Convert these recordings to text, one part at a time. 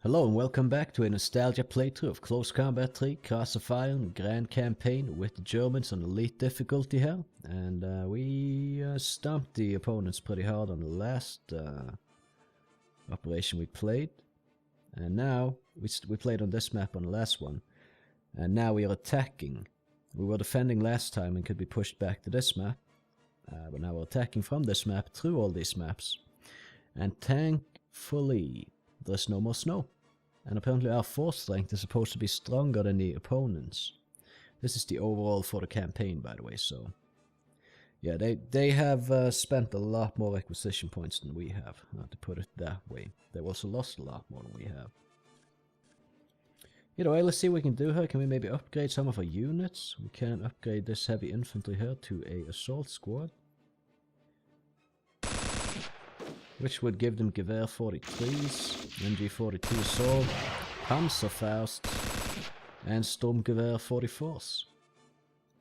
Hello and welcome back to a nostalgia playthrough of Close Combat 3 Cross of Iron Grand Campaign with the Germans on elite difficulty here. And we stomped the opponents pretty hard on the last operation we played. And now, we played on this map on the last one. And now we are attacking. We were defending last time and could be pushed back to this map. But now we're attacking from this map through all these maps. And thankfully, there's no more snow. And apparently our force strength is supposed to be stronger than the opponents. This is the overall for the campaign, by the way, so... Yeah, they have spent a lot more acquisition points than we have, to put it that way. They've also lost a lot more than we have. Either way, let's see what we can do here. Can we maybe upgrade some of our units? We can upgrade this heavy infantry here to a assault squad. Which would give them Gewehr 43s, MG 42 assault, Panzerfaust, and Sturmgewehr 44s.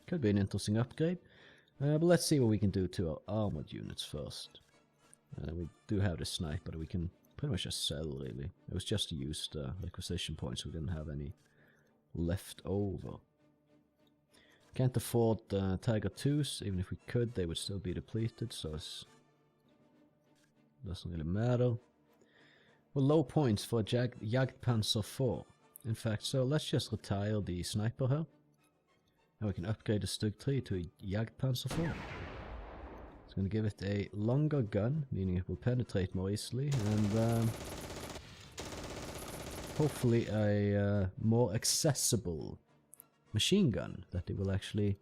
Could be an interesting upgrade. But let's see what we can do to our armored units first. We do have the sniper that we can pretty much just sell, really. It was just used acquisition points, we didn't have any left over. Can't afford Tiger 2s, even if we could, they would still be depleted, so it's... doesn't really matter. Well, low points for Jagdpanzer 4. In fact, so let's just retire the sniper here. And we can upgrade the Stug 3 to a Jagdpanzer 4. It's going to give it a longer gun, meaning it will penetrate more easily, and hopefully a more accessible machine gun that they will actually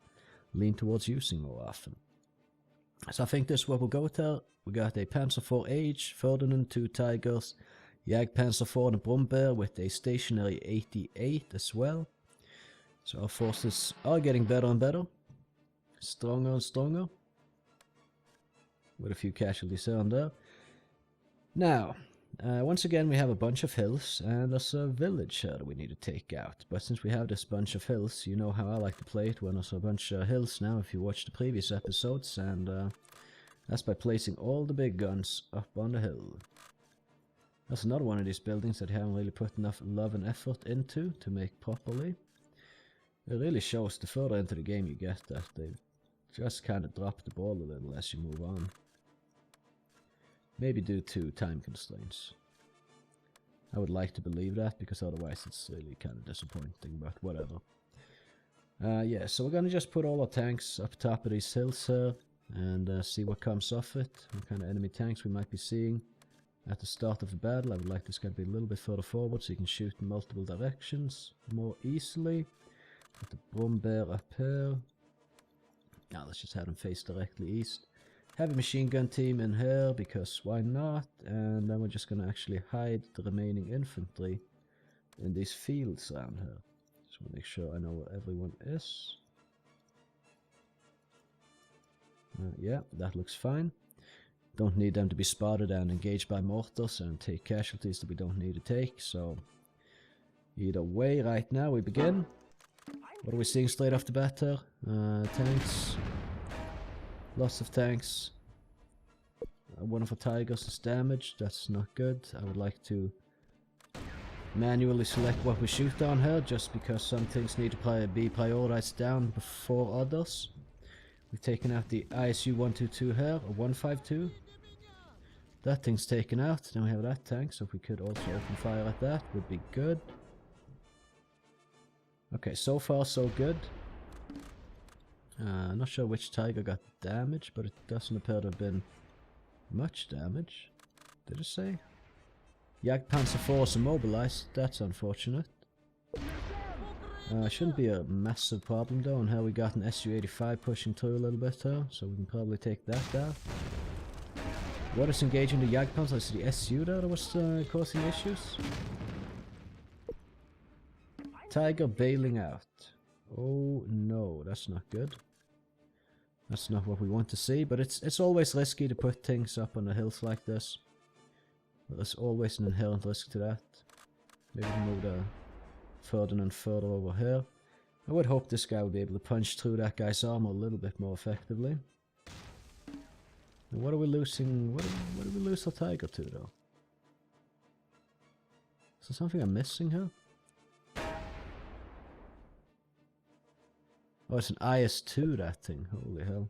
lean towards using more often. So I think this is what we'll go with there. We got a Panzer IV H, Ferdinand, 2 Tigers, Jagdpanzer 4 and a Brummbär with a stationary 88 as well. So our forces are getting better and better. Stronger and stronger. With a few casualties here and there. Now, once again we have a bunch of hills and there's a village here that we need to take out. But since we have this bunch of hills, you know how I like to play it when there's a bunch of hills now if you watch the previous episodes, and that's by placing all the big guns up on the hill. That's another one of these buildings that you haven't really put enough love and effort into to make properly. It really shows the further into the game you get that they just kind of drop the ball a little as you move on. Maybe due to time constraints. I would like to believe that, because otherwise it's really kind of disappointing, but whatever. Yeah, so we're gonna just put all our tanks up top of these hills here, and see what comes off it, what kind of enemy tanks we might be seeing at the start of the battle. I would like this guy to be a little bit further forward so you can shoot in multiple directions more easily. Put the Brummbär up here. Now let's just have them face directly east. Heavy machine gun team in here, because why not? And then we're just gonna actually hide the remaining infantry in these fields around here. Just wanna make sure I know where everyone is. Yeah, that looks fine. Don't need them to be spotted and engaged by mortars and take casualties that we don't need to take, so... Either way, right now we begin. What are we seeing straight off the bat here? Tanks. Lots of tanks. One of our Tigers is damaged, that's not good. I would like to manually select what we shoot on here, just because some things need to be prioritized down before others. We've taken out the ISU 122 here, or 152. That thing's taken out, then we have that tank, so if we could also open fire at that, would be good. Okay, so far so good. Not sure which Tiger got damaged, but it doesn't appear to have been much damage. Did it say? Jagdpanzer 4 is immobilized, that's unfortunate. Shouldn't be a massive problem though, and here we got an Su-85 pushing through a little bit here, so we can probably take that down. What is engaging the Jagdpanzer? Is it the SU there that was causing issues? Tiger bailing out. Oh no, that's not good. That's not what we want to see, but it's always risky to put things up on the hills like this. There's always an inherent risk to that. Maybe move the Ferdinand further over here. I would hope this guy would be able to punch through that guy's armor a little bit more effectively. And what are we losing? What do we lose our Tiger to though? Is there something I'm missing here? Oh, it's an IS-2, that thing. Holy hell.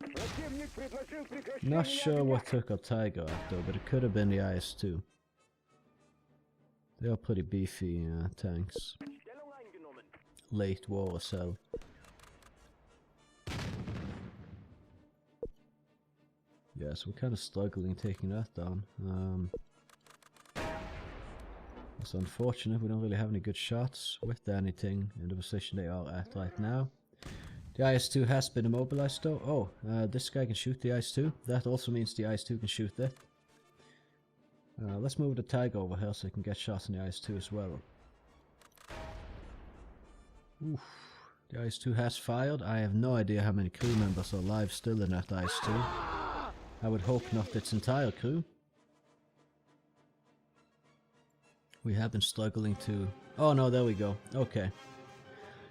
Not sure what took our Tiger out though, but it could have been the IS-2. They are pretty beefy tanks. Late war as hell. Yeah, so we're kind of struggling taking that down. It's unfortunate we don't really have any good shots with anything in the position they are at right now. The IS-2 has been immobilized though. Oh, this guy can shoot the IS-2. That also means the IS-2 can shoot that. Let's move the Tiger over here so I can get shots on the IS-2 as well. Oof. The IS-2 has fired. I have no idea how many crew members are alive still in that IS-2. I would hope not its entire crew. We have been struggling to... Oh no, there we go. Okay.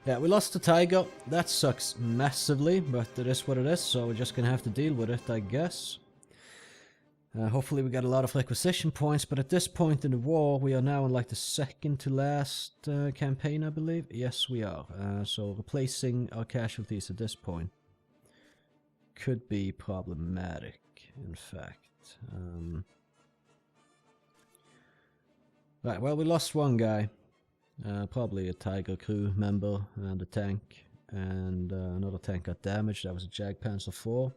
Yeah, we lost the Tiger. That sucks massively, but it is what it is, so we're just gonna have to deal with it, I guess. Hopefully we get a lot of requisition points, but at this point in the war, we are now in like the second to last campaign, I believe. Yes, we are. So replacing our casualties at this point could be problematic, in fact. Right, well, we lost one guy. Probably a Tiger crew member and a tank, and another tank got damaged. That was a Jagdpanzer IV.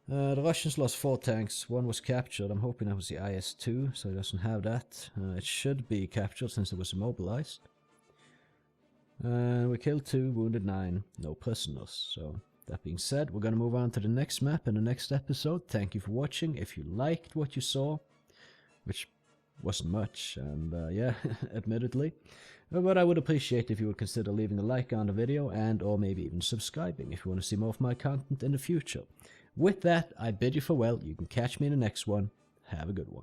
The Russians lost 4 tanks. One was captured. I'm hoping that was the IS-2, so it doesn't have that. It should be captured since it was immobilized. We killed 2, wounded 9, no prisoners. So that being said, we're going to move on to the next map in the next episode. Thank you for watching. If you liked what you saw, which wasn't much, and yeah, admittedly, but I would appreciate if you would consider leaving a like on the video and or maybe even subscribing if you want to see more of my content in the future. With that, I bid you farewell. You can catch me in the next one. Have a good one.